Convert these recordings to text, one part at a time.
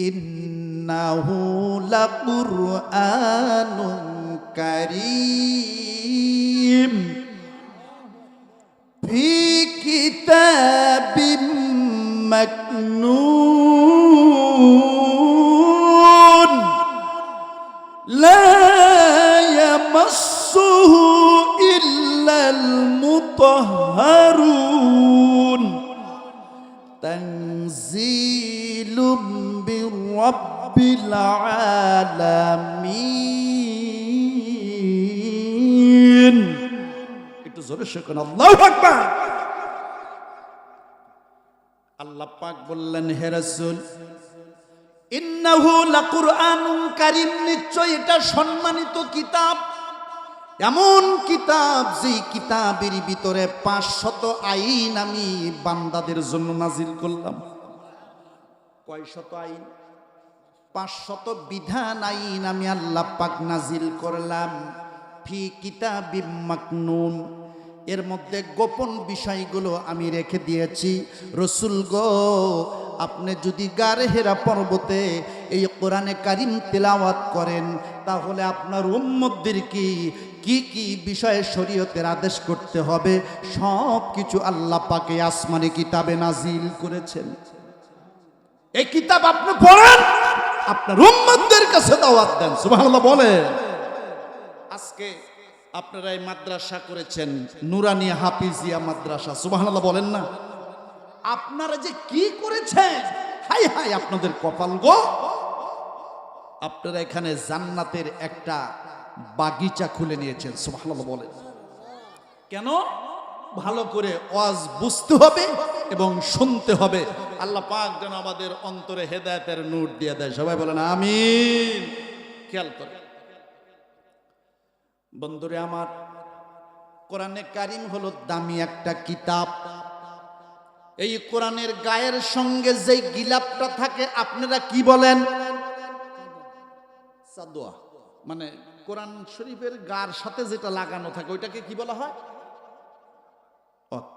ইন্নাহু লাকুরআনুন কারীম ফি কিতাবিম মাকনুন লা ইয়ামাসসুহু ইল্লাল মুতাহহারুন তানজিলুম মির রাব্বিল আলামিন। একটু জোরে শুকুন আল্লাহু আকবার। আল্লাহ পাক বললেন, হে রাসূল, ইন্নাহু লাকুরআনুন কারীম, নিশ্চয় এটা সম্মানিত কিতাব, এমন কিতাব যে কিতাবের ভিতরে 500 আইন আমি বান্দাদের জন্য নাজিল করলাম। কয়শত আইন? 500 বিধান আইন আমি আল্লাহ পাক নাজিল করলাম। ফি কিতাবিম মাকনুন, এর মধ্যে গোপন বিষয়গুলো আমি রেখে দিয়েছি। রসুল গো, আপনি যদি গারে হেরা পর্বতে এই কোরআনে কারিম তেলাওয়াত করেন, তাহলে আপনার উম্মতদের কি কি বিষয়ে শরীয়তের আদেশ করতে হবে সব কিছু আল্লাহ পাকে আসমানি কিতাবে নাজিল করেছেন। এই কিতাব আপনি পড়েন, আপনার উম্মতদের কাছে দাওয়াত দেন। সুবহানাল্লাহ বলেন। আজকে আপনারা এই মাদ্রাসা করেছেন, নুরানি হাফিজিয়া মাদ্রাসা, সুবহানাল্লাহ বলেন না? আপনারা যে কি করেছেন, হাই হাই আপনাদের কপাল গো। আপনারা এখানে জান্নাতের একটা বাগিচা খুলে নিয়েছেন, সুবহানাল্লাহ বলেন। কেন? ভালো করে ওয়াজ বুঝতে হবে এবং শুনতে হবে। আল্লাহ পাক যেন আমাদের অন্তরে হেদায়েতের নূর দিয়ে দেয়। সবাই বলেন আমিন। খেয়াল করে বন্ধুরে আমার, কোরআনে কারিম হলো দামি একটা কিতাব। এই কোরআনের গায়ের সঙ্গে যে গিলাপটা থাকে আপনারা কি বলেন? সাদোয়া, মানে কোরআন শরীফের গার সাথে যেটা লাগানো থাকে ওইটাকে কি বলা হয়?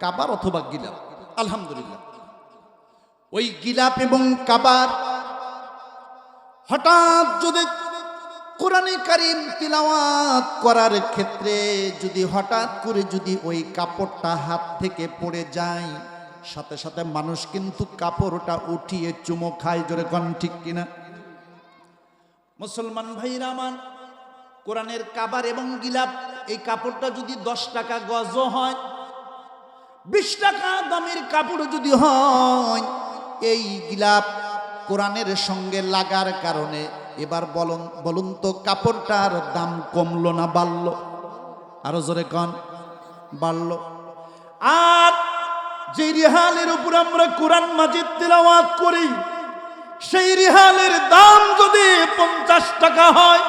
কাবার অথবা গিলাপ। আলহামদুলিল্লাহ, ওই গিলাপ এবং কাবার হঠাৎ যদি কোরআনে কারিম তিলাওয়াত করার ক্ষেত্রে যদি হঠাৎ করে যদি ওই কাপড়টা হাত থেকে পড়ে যায়, সাথে সাথে মানুষ কিন্তু কাপড়টা উঠিয়ে চুমো খায়। জোরে কোন ঠিক কিনা? মুসলমান ভাইরা আমার, কোরআনের কাবার এবং গিলাপ এই কাপড়টা যদি 10 টাকা গজ হয়, 20 টাকা দামের কাপড় যদি হয়, এই গিলাপ কোরআনের সঙ্গে লাগার কারণে এবার বলুন তো কাপড়টার দাম কমলো না বাড়লো? আরো জোরে কোন, বাড়লো। আর যে রিহালের উপর আমরা কোরআন মাজিদ তেলাওয়াত করি, সেই রিহালের দাম যদি 50 টাকা হয়,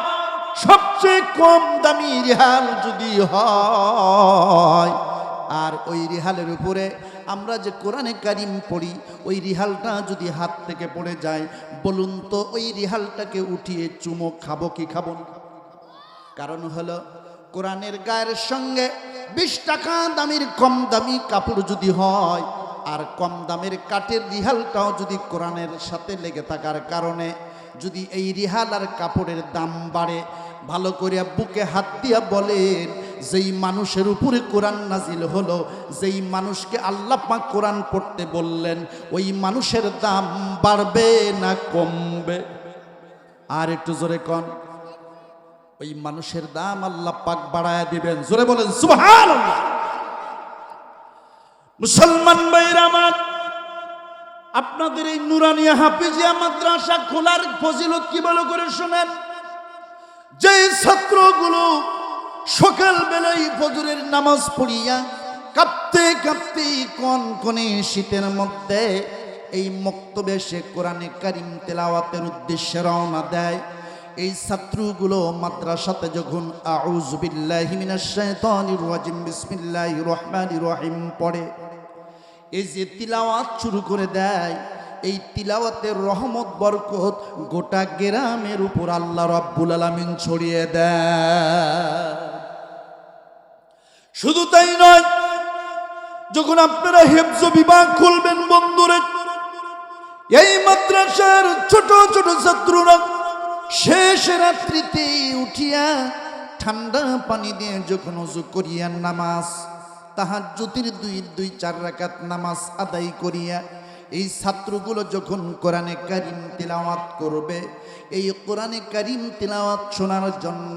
সবচেয়ে কম দামি রিহাল যদি হয়, আর ওই রিহালের উপরে আমরা যে কোরআনে কারিম পড়ি, ওই রিহালটা যদি হাত থেকে পড়ে যায়, বলুন তো ওই রিহালটাকে উঠিয়ে চুমো খাবো কি খাবো না? কারণ হলো কোরআনের গায়ের সঙ্গে 20 টাকা দামের কম দামি কাপড় যদি হয়, আর কম দামের কাঠের রিহালটাও যদি কোরআনের সাথে লেগে থাকার কারণে যদি এই রিহাল আর কাপড়ের দাম বাড়ে, ভালো করে বুকে হাত দিয়া বলেন, যেই মানুষের উপরে কোরআন নাজিল হলো, যেই মানুষকে আল্লাহ পাক কোরআন পড়তে বললেন, ওই মানুষের দাম বাড়বে না কমবে? আর একটু জোরে কোন, ওই মানুষের দাম আল্লাহ পাক বাড়ায় দিবেন। জোরে বলেন সুবহানাল্লাহ। মুসলমান ভাইরা আমার, আপনাদের এই নুরানিয়া হাফিজিয়া মাদ্রাসা খোলার ফজিলত কি ভালো করে শুনেন। যে ছাত্রগুলো সকাল বেলায় ফজরের নামাজ পড়িয়া কাঁপতে কাঁপতে কনকনে শীতের মধ্যে এই মক্তবে সে কোরআনে কারিম তেলাওয়াতের উদ্দেশ্যে রওনা দেয়, এই ছাত্রগুলো মাদ্রাসাতে যখন আউযু বিল্লাহি মিনাশ শাইতানির রাজিম বিসমিল্লাহির রহমানির রহিম পড়ে, এই যে তিলাওয়াত শুরু করে দেয়, এই তিলাওয়াতের রহমত বরকত গোটা গ্রামের উপর আল্লাহ রাব্বুল আলামিন ছড়িয়ে দেয়। শুধু তাই নয়, যখন আপনারা হিফজ বিভাগ খুলবেন বন্ধুরে, এই মাদ্রাসার ছোট ছোট শেষ রাত্রিতে উঠিয়া ঠান্ডা পানি দিয়ে যখন ওযু করিয়া নামাজ তাহাজ্জুদের দুই চার রাকাত নামাজ আদায় করিয়া এই ছাত্রগুলো যখন কোরআনে কারীম তিলাওয়াত করবে, এই কোরআনে কারীম তিলাওয়াত শোনার জন্য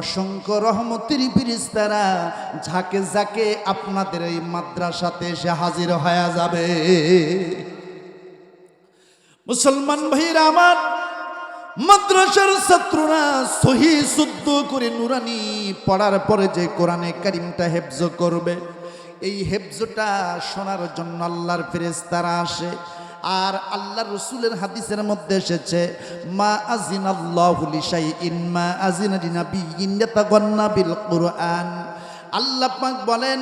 অসংখ্য রহমতের ফেরেশতারা ঝাঁকে ঝাঁকে আপনাদের এই মাদ্রাসাতে এসে হাজির হয়ে যাবে। মুসলমান ভাইরা আমার, মাদ্রাসার ছাত্ররা সহি শুদ্ধ করে নুরানি পড়ার পরে যে কোরআনে কারীমটা হেফজ করবে, এই হেফজটা শোনার জন্য আল্লাহর ফেরেশতারা আসে। আর আল্লাহর রাসূলের হাদিসের মধ্যে এসেছে, মা আযিনাল্লাহু লিশাইইন মা আযিনা লিনাবিয়্যিন ইয়াতাগান্না বিল কুরআন। আল্লাহ পাক বলেন,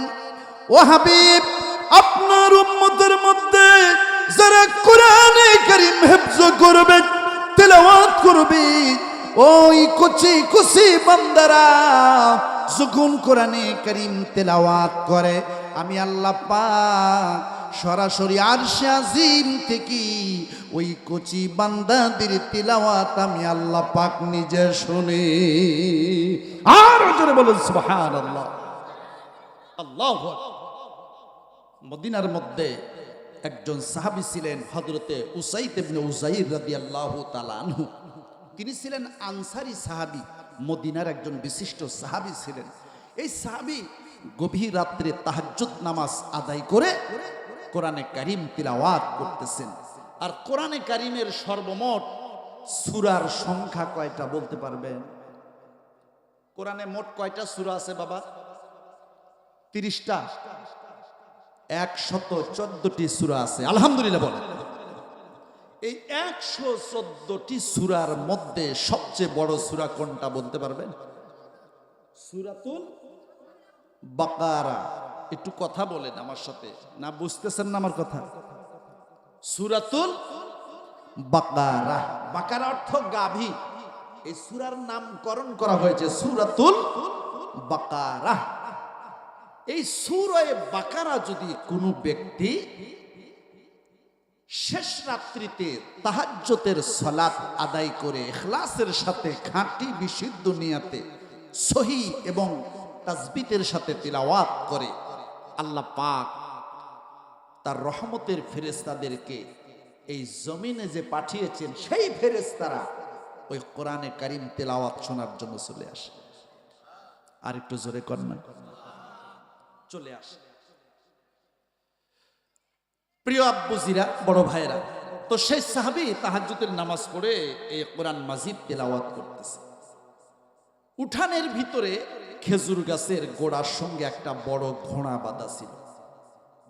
ও হাবিব, আপনার উম্মতের মধ্যে যারা কোরআনে কারীম হেফজ করবে, তেলাওয়াত করবে, ওই কচি কচি বান্দারা যখন কোরআনে কারীম তেলাওয়াত করে, আমি আল্লাহ পাক সরাসরি আরশে আজিম থেকে ওই কচি বান্দাদের তেলাওয়াত আমি আল্লাহ পাক নিজে শুনি। আর জোরে বলুন সুবহানাল্লাহ। আল্লাহু আকবার। মদিনার মধ্যে একজন সাহাবী ছিলেন হযরতে উসাইদ ইবনে উযাইর রাদিয়াল্লাহু তাআলা আনহু। তিনি ছিলেন আনসারী সাহাবী, মদিনার একজন বিশিষ্ট সাহাবী ছিলেন। এই সাহাবী গভীর রাত্রে তাহাজ্জুদ নামাজ আদায় করে কোরআনে কারীম তিলাওয়াত করতেছেন। আর কোরআনে কারীমের সর্বমোট সূরার সংখ্যা কয়টা বলতে পারবেন? কোরআনে মোট কয়টা সূরা আছে বাবা? 30টা। 114টি সূরা আছে। আলহামদুলিল্লাহ বলেন। এই 114টি সূরার মধ্যে সবচেয়ে বড় সূরা কোনটা বলতে পারবেন? সূরাতুল বাকারা। একটু কথা বলেন আমার সাথে, না বুঝতেছেন না আমার কথা? সূরাতুল বাকারা। বাকারা অর্থ গাভী। এই সূরার নামকরণ করা হয়েছে সূরাতুল বাকারা। এই সূরা বাকারা যদি কোনো ব্যক্তি শেষ রাত্রিতে তাহাজ্জুদের সালাত আদায় করে ইখলাসের সাথে খাঁটি বিশুদ্ধ নিয়তে সহি এবং তাসবিতের সাথে তিলাওয়াত করে, আল্লাহ পাক তার রহমতের ফেরেশতাদেরকে এই জমিনে যে পাঠিয়েছেন, সেই ফেরেশতারা ওই কোরআনে কারীম তেলাওয়াত শোনার জন্য চলে আসে। আর একটু জোরে কর না, চলে আসে। প্রিয় আব্বুজিরা, বড় ভাইরা, তো সেই সাহাবী তাহাজ্জুদের নামাজ পড়ে এই কোরআন মাজিদ তেলাওয়াত করতেছে। উঠানের ভিতরে খেজুর গাছের গোড়ার সঙ্গে একটা বড় ঘোড়া বাঁধা ছিল।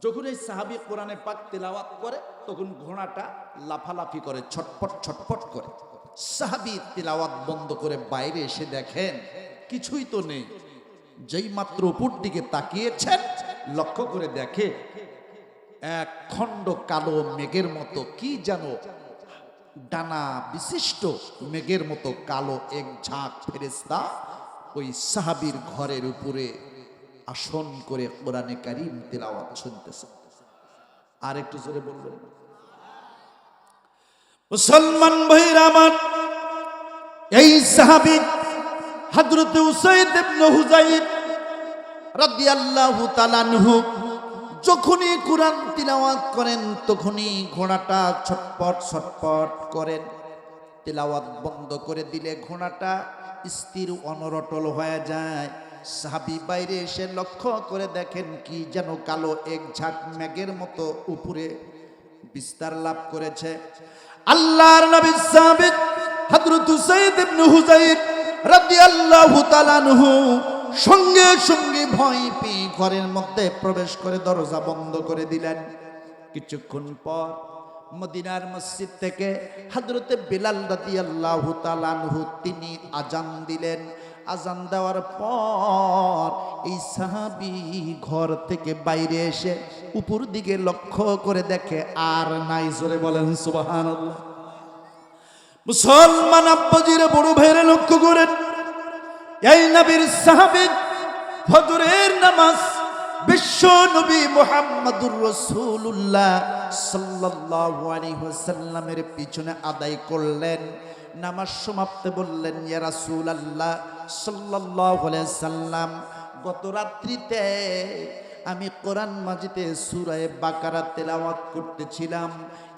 যখন এই সাহাবী কোরআনে পাক তেলাওয়াত করে, তখন ঘোড়াটা লাফালাফি করে, ছটপট ছটপট করে। সাহাবী তেলাওয়াত বন্ধ করে বাইরে এসে দেখেন কিছুই তো নেই। যেই মাত্র উপর দিকে তাকিয়েছেন, লক্ষ্য করে দেখে এক খণ্ড কালো মেঘের মতো কি যেন ডানা বিশিষ্ট মেঘের মতো কালো এক ঝাঁক ফেরেশতা ওই সাহাবীর ঘরের উপরে আসন করে কোরআনে কারীম তেলাওয়াত শুনতেছে। আর একটু জোরে বলবেন। মুসলমান ভাইরা আমার, এই সাহাবী হযরত উসাইদ ইবনে হুযাইর রাদিয়াল্লাহু তাআলা আনহু যখনই কোরআন তিলাওয়াত করেন, তখনই ঘোড়াটা ছটপট ছটপট করেন। তিলাওয়াত বন্ধ করে দিলে ঘোড়াটা স্থির অনরটল হয়ে যায়। সাহাবী বাইরে এসে লক্ষ্য করে দেখেন কি যেন কালো এক ঝাঁক মেঘের মতো উপরে বিস্তার লাভ করেছে। আল্লাহর নবী সাহাবী হযরত উসাইদ ইবনে হুযাইর রাদিয়াল্লাহু তাআলা আনহু সঙ্গে সঙ্গে ভয় পেয়ে ঘরের মধ্যে প্রবেশ করে দরজা বন্ধ করে দিলেন। কিছুক্ষণ পর মদিনার মসজিদ থেকে হযরতে বিলাল রাদিয়াল্লাহু তাআলা আনহু তিনি আজান দিলেন। আজান দেওয়ার পর এই সাহাবী ঘর থেকে বাইরে এসে উপর দিকে লক্ষ্য করে দেখে আর নাই। জোরে বলেন সুবহানাল্লাহ। মুসলমান আব্বাজিরে, বড় ভাইরে, লক্ষ্য করেন এই নবীর সাহাবী ফজরের নামাজ বিশ্ব নবী মুহাম্মদুর রাসূলুল্লাহ সাল্লাল্লাহু আলাইহি ওয়াসাল্লামের পিছনে আদায় করলেন। নামাজ সমাপ্তে বললেন, ইয়া রাসূলুল্লাহ সাল্লাল্লাহু আলাইহি সাল্লাম, গত রাত্রিতে আমি কোরআন মাজিদে সূরা বাকারা তেলাওয়াত করতেছিলাম,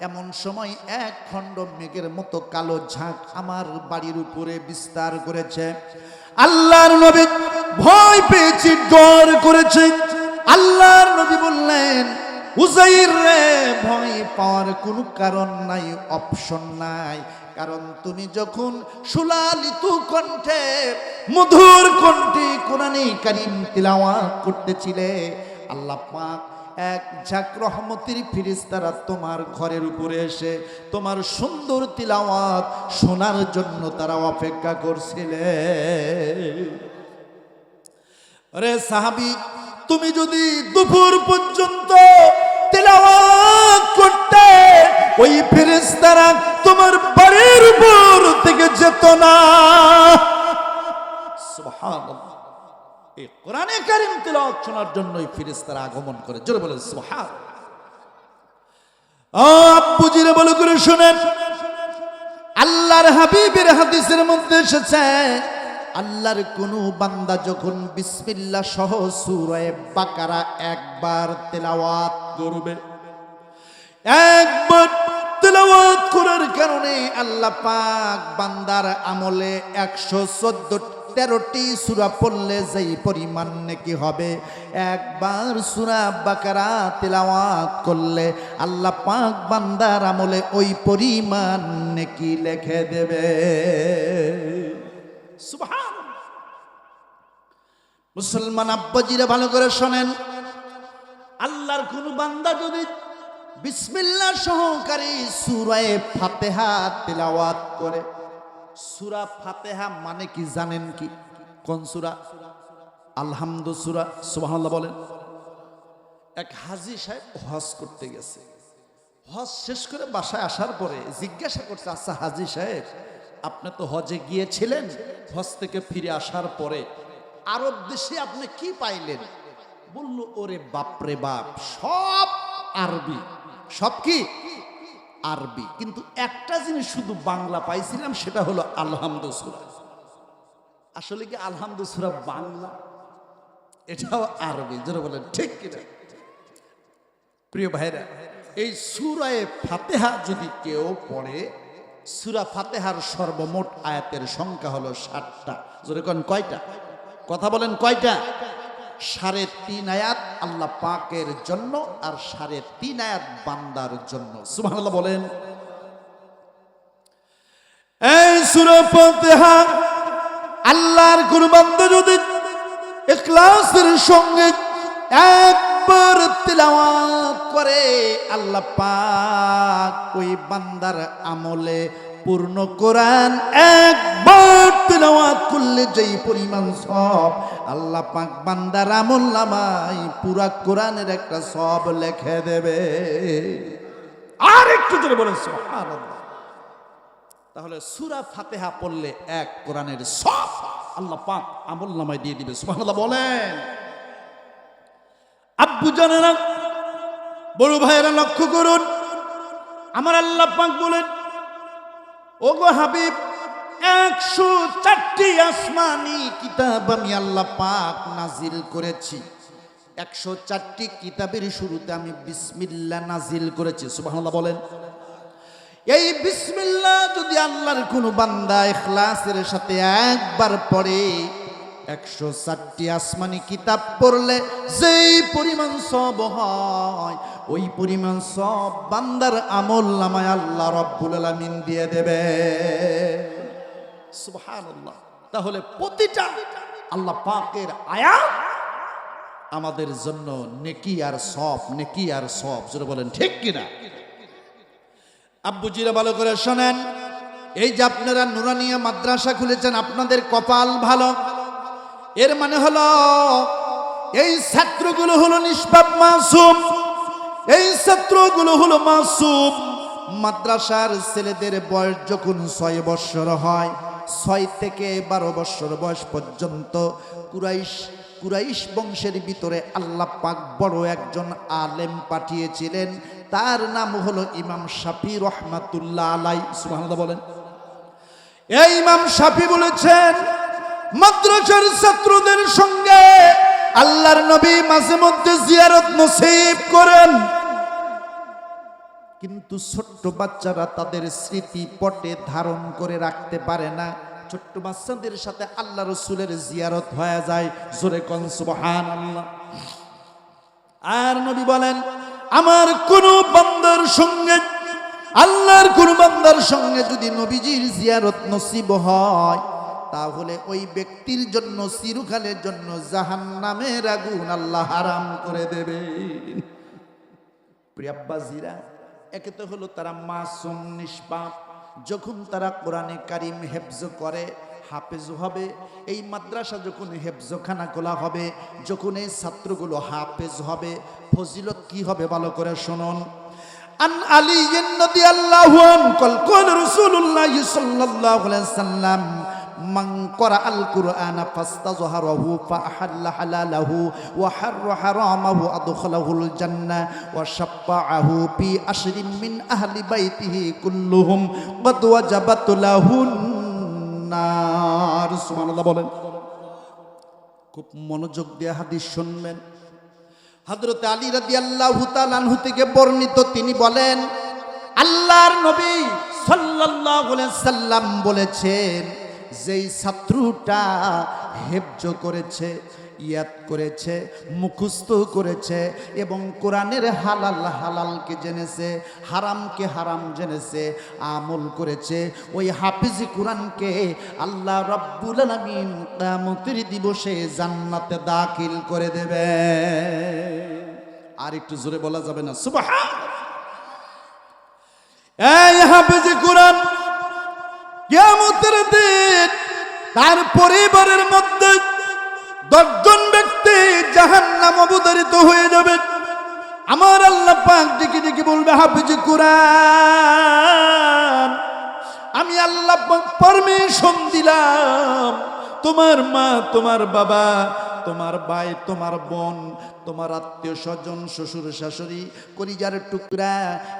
এমন সময় এক খণ্ড মেঘের মতো কালো ঝাঁক আমার বাড়ির উপরে বিস্তার করেছে। আল্লাহর নবী ভয় পেয়েছে, ডর করেছে। আল্লাহর নবী বললেন, উযাইর রে, ভয় পাওয়ার কোনো কারণ নাই, অপশন নাই। কারণ তুমি যখন সুলালিত কণ্ঠে, মধুর কণ্ঠে কোরআনে কারীম তিলাওয়াত করতেছিলে, আল্লাহ পাক এক ঝাঁক রহমতের ফেরেশতারা তোমার ঘরের উপরে এসে তোমার সুন্দর তিলাওয়াত শোনার জন্য তারা অপেক্ষা করছিলে। আরে সাহাবী, তুমি যদি দুপুর পর্যন্ত তিলাওয়াত করতে, ওই ফেরেশতারা তোমার বাড়ির উপর থেকে যেত না। সুবহানাল্লাহ। এই কোরআনে কারীম তিলাওয়াত শোনার জন্যই ফেরেশতারা আগমন করে। জোরে বলেন সুবহানাল্লাহ। আব্বুজিরে ভালো করে শুনেন, আল্লাহর হাবিবের হাদিসের মধ্যে এসেছে, আল্লাহর কোন বান্দা যখন বিসমিল্লাহ সহ সূরা বাকারা একবার তেলাওয়াত করবে, একবার তেলাওয়াত করার কারণে আল্লাহ পাক বান্দার আমলে 113টি সূরা পড়লে যেই পরিমাণ নেকি হবে, একবার সূরা বাকারা তেলাওয়াত করলে আল্লাহ পাক বান্দার আমলে ওই পরিমাণ নেকি লিখে দেবে। সুবহানাল্লাহ। মুসলমান আব্বাজিরা ভালো করে শোনেন, আল্লাহর কোন বান্দা যদি বিসমিল্লাহ সহকারে সূরা ফাতিহা তেলাওয়াত করে, সূরা ফাতিহা মানে কি জানেন কি? কোন সূরা? আলহামদু সূরা। সুবহানাল্লাহ বলেন। এক হাজী সাহেব হজ করতে গেছে, হজ শেষ করে বাসায় আসার পরে জিজ্ঞাসা করছে, আচ্ছা হাজী সাহেব, আপনি তো হজে গিয়েছিলেন, হজ থেকে ফিরে আসার পরে আরব দেশে আপনি কি পাইলেন? বলল, ওরে বাপরে বাপ, সব আরবি, সব কি আরবি, কিন্তু একটা জিনিস শুধু বাংলা পাইছিলাম, সেটা হলো আলহামদু সূরা। আসলে কি আলহামদু সূরা বাংলা? এটাও আরবি। জোরে বলেন ঠিক কিনা? প্রিয় ভাইরা, এই সূরা ফাতিহা যদি কেউ পড়ে, সূরা ফাতিহার সর্বমোট আয়াতের সংখ্যা হলো 60টা। জোরে কোন কয়টা? কথা বলেন কয়টা? 3.5 আয়াত আল্লাহ পাকের জন্য আর 3.5 আয়াত বান্দার জন্য। সুবহানাল্লাহ বলেন। এই সূরা ফাতিহা আল্লাহর কোন বান্দা যদি ইখলাসের সঙ্গে একবার তিলাওয়াত করে, আল্লাহ পাক ওই বান্দার আমলে পূর্ণ কোরআন একবার তিলাওয়াত করলে যেই পরিমাণ সওয়াব, আল্লাহ পাক বান্দার আমলনামায় পুরা কোরআনের একটা সওয়াব লিখে দেবে। আর একটু জোরে বলেন সুবহানাল্লাহ। তাহলে সূরা ফাতিহা পড়লে এক কোরআনের সওয়াব আল্লাহ পাক আমলনামায় দিয়ে দিবে। সুবহানাল্লাহ বলেন। আব্বু জানেরা, বড় ভাইয়েরা লক্ষ্য করুন, আমার আল্লাহ পাক বলেন, ওগো হাবিব, 104টি আসমানি কিতাব আমি আল্লাহ পাক নাজিল করেছি। 104টি কিতাবের শুরুতে আমি বিসমিল্লাহ নাজিল করেছি। সুবহানাল্লাহ বলেন। এই বিসমিল্লাহ যদি আল্লাহর কোন বান্দা ইখলাসের সাথে একবার পড়ে, 104টি আসমানি কিতাব পড়লে যেই পরিমাণ সওয়াব হয়, ওই পরিমাণ সওয়াব বান্দার আমলনামায় আল্লাহ রাব্বুল আলামিন দিয়ে দেবে। সুবহানাল্লাহ। তাহলে প্রতিটা আল্লাহ পাকের আয়াত আমাদের জন্য নেকি আর সওয়াব, নেকি আর সওয়াব। জোরে বলেন ঠিক কিনা? আব্বুজিরা ভালো করে শোনেন, এই যে আপনারা নুরানিয়া মাদ্রাসা খুলেছেন, আপনাদের কপাল ভালো। এর মানে হলো এই ছাত্রগুলো হলো নিষ্পাপ মাসুম, এই ছাত্রগুলো হলো মাসুম। মাদ্রাসার ছেলেদের বয়স যখন 6 বছর হয়, 6 থেকে 12 বছর বয়স পর্যন্ত কুরাইশ বংশের ভিতরে আল্লাহ পাক বড় একজন আলেম পাঠিয়েছিলেন, তার নাম হলো ইমাম শাফি রহমাতুল্লাহ আলাইহি। সুবহানাল্লাহ বলেন। এই ইমাম শাফি বলেছেন মাদ্রাসার ছাত্রদের সঙ্গে আল্লাহর নবী মাঝে মধ্যে জিয়ারত নসিব করেন, কিন্তু ছোট্ট বাচ্চারা তাদের স্মৃতি পটে ধারণ করে রাখতে পারে না। ছোট্ট বাচ্চাদের সাথে আল্লাহ রসুলের জিয়ারত হয়ে যায়, জোরে কোন সুবহানাল্লাহ। আর নবী বলেন আমার কোন বান্দার সঙ্গে, আল্লাহর কোন বান্দার সঙ্গে যদি নবীজির জিয়ারত নসিব হয়, তাহলে ওই ব্যক্তির জন্য চিরকালের জন্য জাহান্নামের আগুন আল্লাহ হারাম করে দেবে। প্রিয়াব্বাজিরা, একে তো হলো তারা মাসুম নিষ্পাপ, যখন তারা কোরআনে কারিম হেফজ করে হাফেজ হবে। এই মাদ্রাসা যখন হেফজখানা খোলা হবে, যখন এই ছাত্রগুলো হাফেজ হবে, ফজিলত কি হবে ভালো করে শুনুন। আন আলী রাদিয়াল্লাহু আনহু قال رسول الله صلى الله عليه وسلم من قرأ القرآن فاستظهره فأحل حلاله وحر حرامه أدخله الجنة وشفعه في عشر من أهل بيته كلهم قد وجبت له النار। সুবহানাল্লাহ বলেন। খুব মনোযোগ দিয়ে হাদিস শুনবেন। হযরত আলী রাদিয়াল্লাহু তাআলা আনহু থেকে বর্ণিত, তিনি বলেন আল্লাহর নবী সাল্লাল্লাহু আলাইহি সাল্লাম বলেছেন, যেই ছাত্রটা হেফজ করেছে, ইয়াদ করেছে, মুখস্থ করেছে এবং কোরআনের হালাল হালালকে জেনেছে, হারামকে হারাম জেনেছে, আমল করেছে, ওই হাফিজ কোরআনকে আল্লাহ রাব্বুল আলামিন কিয়ামতের দিবসে জান্নাতে দাখিল করে দেবে। আর একটু জোরে বলা যাবে না সুবহানাল্লাহ। এই হাফিজ কোরআন কিয়ামতের দিন তার পরিবারের মধ্যে 10 জন ব্যক্তি জাহান্নাম অবধারিত হয়ে যাবে। আমার আল্লাহ পাক ডেকে ডেকে বলবে হাফিজ কোরআন, আমি আল্লাহ পাক পারমিশন দিলাম, তোমার মা, তোমার বাবা, তোমার ভাই, তোমার বোন, তোমার আত্মীয় স্বজন, শ্বশুর শাশুড়ি, কলিজার টুকরা,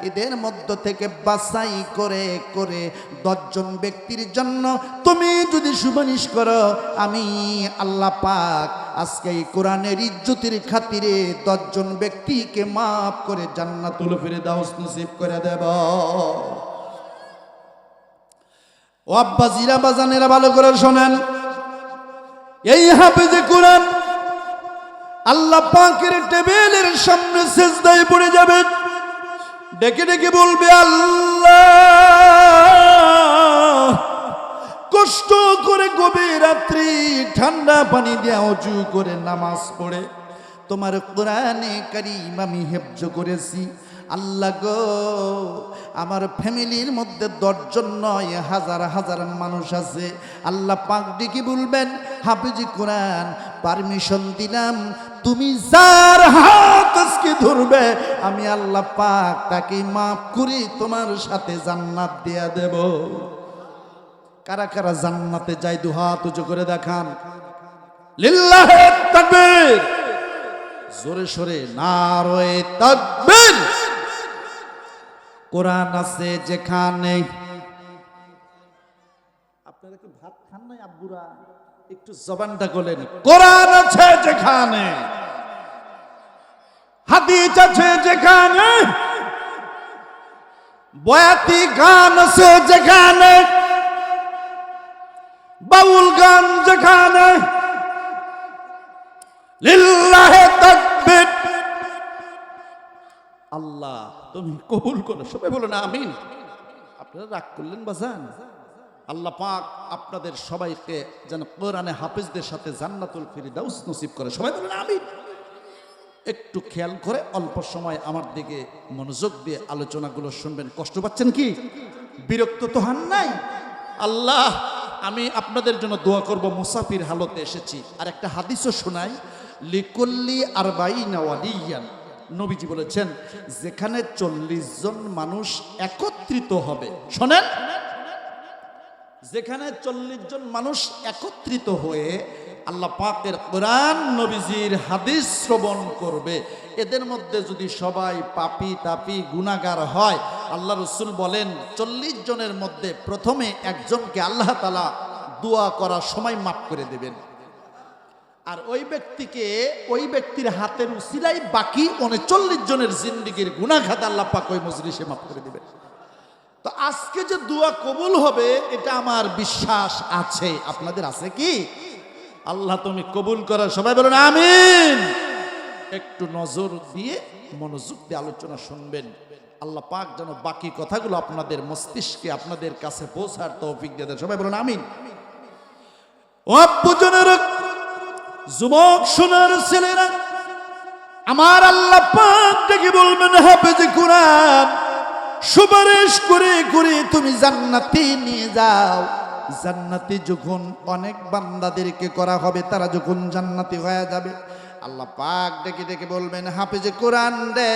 এদের মধ্য থেকে বাছাই করে করে 10 জন ব্যক্তির জন্য তুমি যদি সুপারিশ করো, আমি আল্লাহ পাক আজকে এই কোরআনের ইজ্জতের খাতিরে 10 জন ব্যক্তিকে মাফ করে জান্নাতুল ফিরদাউস নসিব করে দেব। ও আব্বাজিরা, বাজানেরা, ভালো করে শোনেন। এই হাফেজে কোরআন আল্লাহ পাকের টেবিলের সামনে সিজদায় পড়ে যাবে, ডেকে ডেকে বলবে আল্লাহ, কষ্ট করে গভীর রাত্রি ঠান্ডা পানি দিয়ে ওযু করে নামাজ পড়ে তোমার কোরআনে কারীম আমি হেফজ করেছি। আল্লাহ গো, আমার ফ্যামিলির মধ্যে 10 জন নয়, হাজার হাজার মানুষ আছে। আল্লাহ পাক ডেকে বলবেন হাফিজি কোরআন, পারমিশন দিলাম, তুমি যার হাত আজকে ধরবে আমি আল্লাহ পাক তাকে মাফ করে তোমার সাথে জান্নাত দিয়ে দেব। কারা কারা জান্নাতে যায় দু হাত উঁচু করে দেখান। লিল্লাহি তাকবীর, জোরে সোরে নারায়ে তাকবীর। কোরআন আছে যেখানে, আপনারা কি ভাত খান নাই আব্বুরা? একটু জবানটা বলেন। কোরআন আছে যেখানে, হাদিস আছে যেখানে, বয়াতি গান আছে যেখানে, বাউল গান যেখানে, লিল্লাহি তাকবীর। আল্লাহ তুমি কবুল করো, সবাই বলো না আমিন। আপনারা রাগ করলেন বাজান? আল্লাহ পাক আপনাদের সবাইকে যেন কোরআনে হাফেজদের সাথে জান্নাতুল ফিরদাউস নসিব করে, সবাই বলেন আমিন। একটু খেয়াল করে অল্প সময় আমার দিকে মনোযোগ দিয়ে আলোচনাগুলো শুনবেন। কষ্ট পাচ্ছেন কি? বিরক্ত তো হন নাই? আল্লাহ, আমি আপনাদের জন্য দোয়া করব। মুসাফির হালতে এসেছি। আর একটা হাদিসও শোনাই, লিকুল্লি আরবাইনা ওয়ালিয়ান, নবীজি বলেছেন যেখানে 40 জন মানুষ একত্রিত হবে, শোনেন, যেখানে 40 জন মানুষ একত্রিত হয়ে আল্লাহ পাকের কোরআন নবীজির হাদিস শ্রবণ করবে, এদের মধ্যে যদি সবাই পাপী তাপী গুনাহগার হয়, আল্লাহ রসুল বলেন 40 জনের মধ্যে প্রথমে একজনকে আল্লাহ তাআলা দোয়া করার সময় মাফ করে দেবেন, আর ওই ব্যক্তির হাতের উসিলাই বাকি 39 জনের জিন্দেগির গুনাহ খাতা আল্লাহ পাক ওই মজলিসে মাফ করে দেবেন। তো আজকে যে দোয়া কবুল হবে এটা আমার বিশ্বাস আছে, আপনাদের আছে কি? আল্লাহ তুমি কবুল করার, সবাই বলুন আমিন। একটু নজর দিয়ে মনোযোগ দিয়ে আলোচনা শুনবেন, আল্লাহ পাক যেন বাকি কথাগুলো আপনাদের মস্তিষ্কে আপনাদের কাছে পৌঁছার তৌফিক দিয়ে দেন, সবাই বলুন আমিন। ও আপনজনেরা, যুবক সোনার ছেলেরা, আমার আল্লাহ পাক ডেকে বলবেন হাফেজে কোরআন, সুপারিশ করে করে তুমি জান্নাতে নিয়ে যাও। জান্নাতে যখন অনেক বান্দাদেরকে করা হবে, তারা যখন জান্নাতি হয়ে যাবে, আল্লাহ পাক ডেকে ডেকে বলবেন হাফেজে কোরআন রে,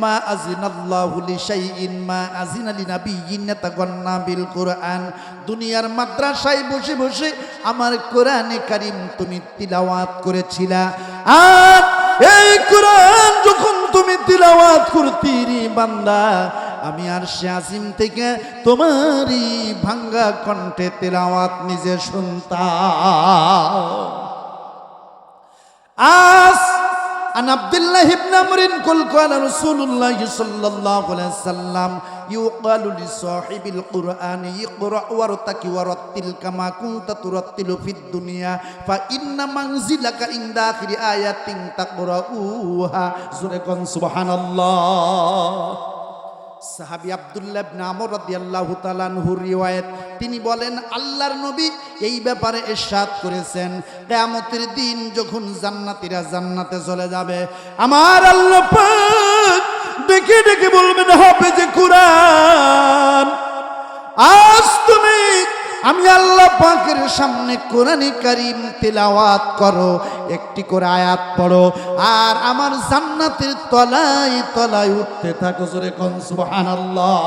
মা আযিনাল্লাহু লিশাইইন মা আযিনা লিনাবিয়্যিন ইয়াতাগান্না বিল কোরআন। দুনিয়ার মাদ্রাসায় বসে বসে আমার কোরআনে কারীম তুমি তিলাওয়াত করেছিলা, আর এই কোরআন যখন তুমি তিলাওয়াত করতে রে বান্দা, আমি আরশে আজিম থেকে তোমারই ভাঙ্গা কণ্ঠে তিলাওয়াত নিজে শুনতাম। আস আন আব্দুল্লাহ ইবনে আমরিন কুল ক্বালা রাসূলুল্লাহ সাল্লাল্লাহু আলাইহি ওয়াসাল্লাম ইউকালু লিসাহিবিল কুরআনি ইকরা ওয়ারতাকি ওয়ারাত্তিল কামা কুনতা তুরাত্তিলু ফিদ দুনিয়া ফা ইন্না মানজিলাকা ইনদা আখিরি আয়াতিন তাকরাউহা। জোরে কোন সুবহানাল্লাহ। সাহাবী আব্দুল্লাহ ইবনে আমর রাদিয়াল্লাহু তাআলা আনহুর রিওয়ায়াত, তিনি বলেন আল্লাহর নবী এই ব্যাপারে ইরশাদ করেছেন, কিয়ামতের দিন যখন জান্নাতীরা জান্নাতে চলে যাবে, আমার আল্লাহ পাক ডেকে ডেকে বলবেন হাফেজে কোরআন, আজ তুমি আমি আল্লাহ পাকের সামনে কোরআনে কারীম তেলাওয়াত করো, একটি করে আয়াত পড়ো, আর আমার জান্নাতের তলায় তলায় উঠতে থাকো। জোরে কোন সুবহানাল্লাহ।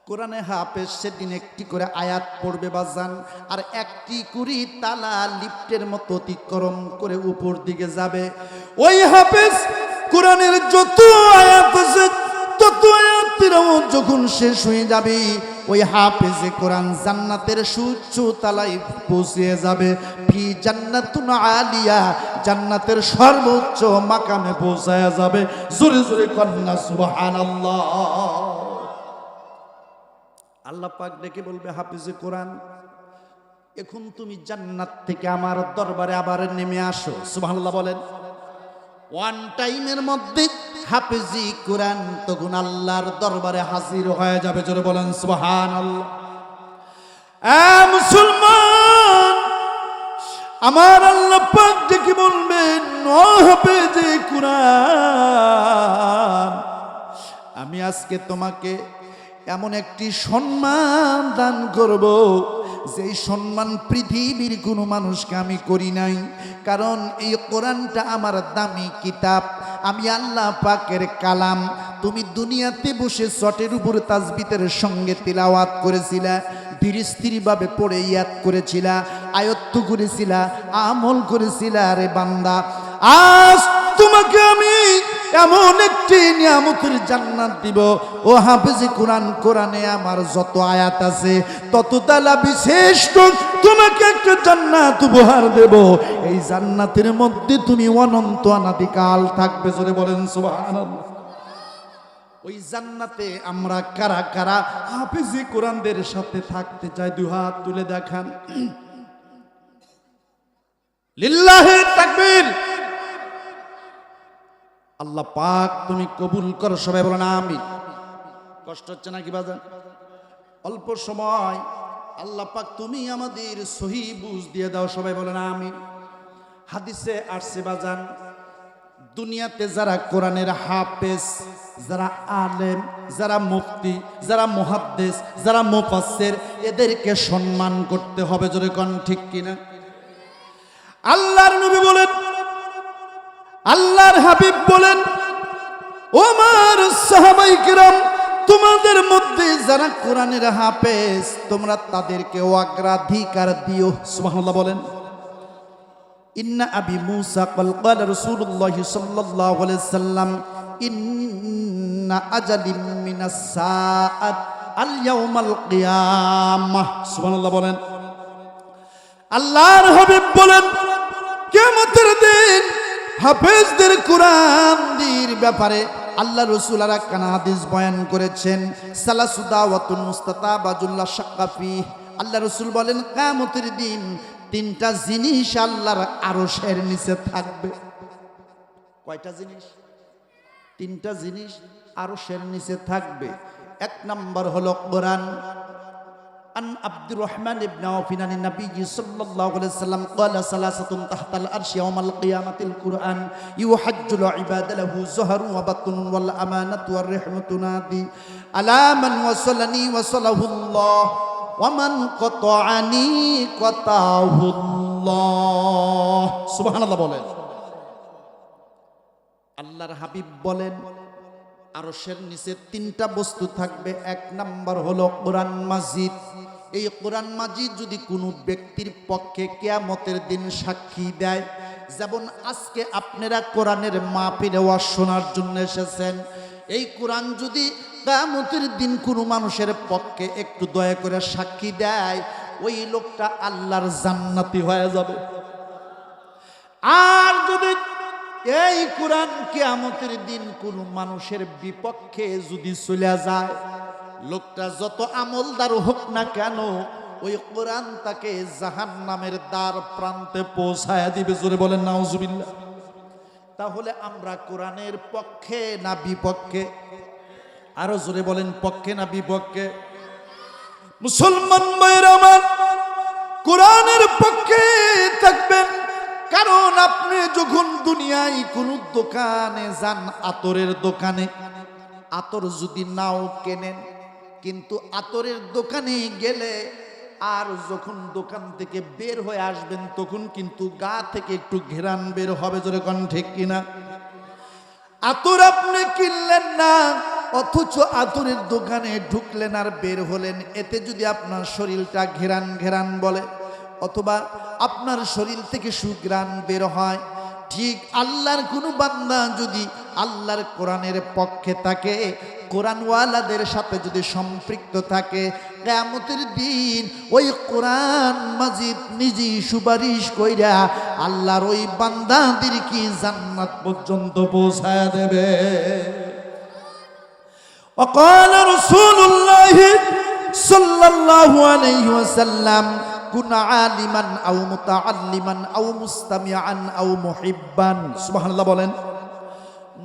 কোরআনে হাফেজ সেদিন একটি করে আয়াত পড়বে বাজান, আর একটি করে তালা লিফটের মতো অতিক্রম করে উপর দিকে যাবে। ওই হাফেজ কোরআনের যত আয়াত আছে তত আয়াতেরও যখন শেষ হয়ে যাবে, ওই হাফেজে কোরআন জান্নাতের সুউচ্চ তালায় পৌঁছে যাবে। ফি জান্নাতুন আলিয়া, জান্নাতের সর্বোচ্চ মাকামে পৌঁছায়া যাবে। জোরে জোরে কন্না সুবহানাল্লাহ। আল্লাহ পাক ডেকে বলবে হাফেজে কোরআন, এখন তুমি জান্নাত থেকে আমার দরবারে আবার নেমে আসো। সুবহানাল্লাহ বলেন। ওয়ান টাইমের মধ্যে হাফেজি কোরআন তখন আল্লাহর দরবারে হাজির হয়ে যাবে। জোরে বলেন সুবহানাল্লাহ। মুসলমান, আমার আল্লাহ পাক ডেকে বলবেন ও হাফেজি কোরআন, আমি আজকে তোমাকে এমন একটি সম্মান দান করব, যেই সম্মান পৃথিবীর কোনো মানুষকে আমি করি নাই। কারণ এই কোরআনটা আমার দামি কিতাব, আমি আল্লাহ পাকের কালাম। তুমি দুনিয়াতে বসে চটের উপর তাসবিতের সঙ্গে তিলাওয়াত করেছিলা, ধীর স্থিরভাবে পড়ে ইয়াদ করেছিলা, আয়ত্ত করেছিলা, আমল করেছিলা। রে বান্দা, আজ তোমাকে আমি এমন একটি নিয়ামতের জান্নাত দিব। ও হাফেজে কোরআন, কোরআনে আমার যত আয়াত আছে তত তালা বিশিষ্ট তোমাকে একটা জান্নাত উপহার দেব। এই জান্নাতের মধ্যে তুমি অনন্ত অনাদিকাল থাকবে। জোরে বলেন সুবহানাল্লাহ। ওই জান্নাতে আমরা কারা কারা হাফেজে কোরআনদের সাথে থাকতে চাই? দুই হাত তুলে দেখান। লিল্লাহি তাকবীর। আল্লাহ পাক তুমি কবুল করো, সবাই বলেন আমিন। কষ্ট হচ্ছে নাকি বাজান? অল্প সময় আল্লাহ পাক তুমি আমাদের সহি বুঝ দিয়ে দাও, সবাই বলেন আমিন। হাদিসে আসছে বাজান, দুনিয়াতে যারা কোরআনের হাফেজ, যারা আলেম, যারা মুফতি, যারা মুহাদ্দিস, যারা মুফাসসির, এদেরকে সম্মান করতে হবে। জোরে কোন ঠিক কিনা? আল্লাহর নবী বলেন, আল্লাহর হাবিব বলেন, ওমর সাহাবায়ে কিরাম, তোমাদের মধ্যে যারা কোরআনের হাফেজ তোমরা তাদেরকে অগ্রাধিকার দিও। সুবহানাল্লাহ বলেন। ইন্না আবি মুসা ক্বাল ক্বালা রাসূলুল্লাহ সাল্লাল্লাহু আলাইহি সাল্লাম ইন্না আজালিম মিনাস সাআত আল ইয়াউমাল কিয়ামাহ। সুবহানাল্লাহ বলেন। আল্লাহর হাবিব বলেন কিয়ামতের দিন হাফেজদের কোরআনের ব্যাপারে আল্লাহ রাসূল আর একখান হাদিস বয়ান করেছেন, সালাসু দাওয়াতুন মুস্তাতাবাজুল্লাহ শাক্কাফি। আল্লাহ রাসূল বলেন কিয়ামতের দিন তিনটা জিনিস আল্লাহর আরশের নিচে থাকবে। কয়টা জিনিস? তিনটা জিনিস আরশের নিচে থাকবে। এক নাম্বার হলো কোরআন। আন আব্দুর রহমান ইবনে আওফ আন নবী সাল্লাল্লাহু আলাইহি ওয়াসাল্লাম ক্বালা সালাসাতুন তাহতাল আরশি ইয়াউমাল কিয়ামাতিল কুরআন ইউহাজ্জুল ইবাদা লাহু যহরু ওয়া বাতুন ওয়াল আমানাতু ওয়ার রাহমাতু নাদি আলা মান ওয়াসালানি ওয়াসালাহুল্লাহ ওয়া মান কাতাআনি কাতাহুল্লাহ। সুবহানাল্লাহ বলেন। আল্লাহর হাবিব বলেন আরশের নিচে তিনটা বস্তু থাকবে। এক নাম্বার হলো কোরআন মাজিদ। এই কোরআন মাজিদ যদি কোনো ব্যক্তির পক্ষে কিয়ামতের দিন সাক্ষী দেয়, যেমন আজকে আপনারা কোরআনের মাহফিলে ওয়াজ শোনার জন্য এসেছেন, এই কোরআন যদি কিয়ামতের দিন কোনো মানুষের পক্ষে একটু দয়া করে সাক্ষী দেয়, ওই লোকটা আল্লাহর জান্নাতি হয়ে যাবে। আর যদি এই কোরআন কিয়ামতের দিন কোন মানুষের বিপক্ষে যদি চলে যায়, লোকটা যত আমলদার হোক না কেন, ওই কোরআন তাকে জাহান্নামের দ্বার প্রান্তে পৌঁছায় দিবে। জোরে বলেন নাউজুবিল্লাহ। তাহলে আমরা কোরআনের পক্ষে না বিপক্ষে? আরো জোরে বলেন, পক্ষে না বিপক্ষে? মুসলমান ভাইরা আমার, কোরআনের পক্ষে থাকবেন। কারণ আপনি যখন দুনিয়ায় কোন দোকানে যান, আতরের দোকানে, আতর যদি নাও কেনেন, কিন্তু আতরের দোকানে গেলে আর যখন দোকান থেকে বের হয়ে আসবেন তখন কিন্তু গা থেকে একটু ঘেরান বের হবে। জোরে কোন ঠিক কিনা? আতর আপনি কিনলেন না, অথচ আতরের দোকানে ঢুকলেন আর বের হলেন, এতে যদি আপনার শরীরটা ঘেরান ঘেরান বলে অথবা আপনার শরীর থেকে সুঘ্রাণ বের হয়, ঠিক আল্লাহর কোনো বান্দা যদি আল্লাহর কোরআনের পক্ষে থাকে, কোরআনওয়ালাদের সাথে যদি সম্পৃক্ত থাকে, কিয়ামতের দিন ওই কোরআন মাজিদ নিজেই সুপারিশ কইরা আল্লাহর ওই বান্দাদেরকে জান্নাত পর্যন্ত পৌঁছায় দেবে। وقال رسول الله صلى الله عليه وسلم কুন আলিমান আও মুতাআল্লিমান আও মুস্তামিআন আও মুহিব্বান। সুবহানাল্লাহ বলেন।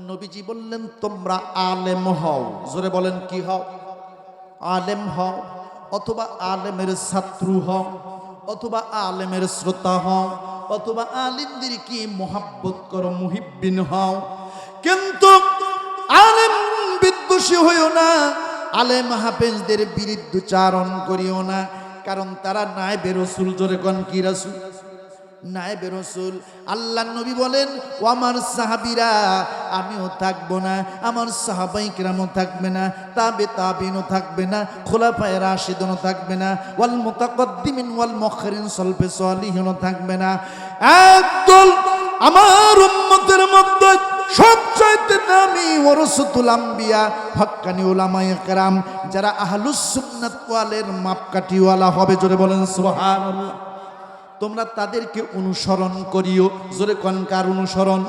নবীজি বললেন তোমরা আলেম হও। জোরে বলেন কি হও? আলেম হও, অথবা আলেমের ছাত্র হও, অথবা আলেমের শ্রোতা হও, অথবা আলিমদেরকে মুহাব্বত করো, মুহিব্বিন হও। কিন্তু আলেম বিদ্বেষী হইও না, আলেম হাফেজদের বিরুদ্ধচারণ করিও না, কারণ তারা নায়েবে রাসূল। জোরে কোন কি রাসূল? নায়েবে রাসূল। আল্লাহর নবী বলেন ও আমার সাহাবীরা, আমিও থাকবো না, আমার সাহাবায়ে কিরামও থাকবে না, তাবিঈনও থাকবে না, খুলাফায়ে রাশিদুনও থাকবে না, ওয়াল মুতাকদ্দিমিন ওয়াল মুআখিরিন সালফে সালিহিনও থাকবে না। একদল আমার উম্মতের মধ্যে সবচাইতে দামি ওয়ারাসাতুল আম্বিয়া, হক্কানি উলামায়ে কেরাম, যারা আহলুস সুন্নাত ওয়ালের মাপকাঠিওয়ালা হবে। জোরে বলেন সুবহানাল্লাহ। তোমরা তাদেরকে অনুসরণ করিও। জোরে কোন কার অনুসরণ?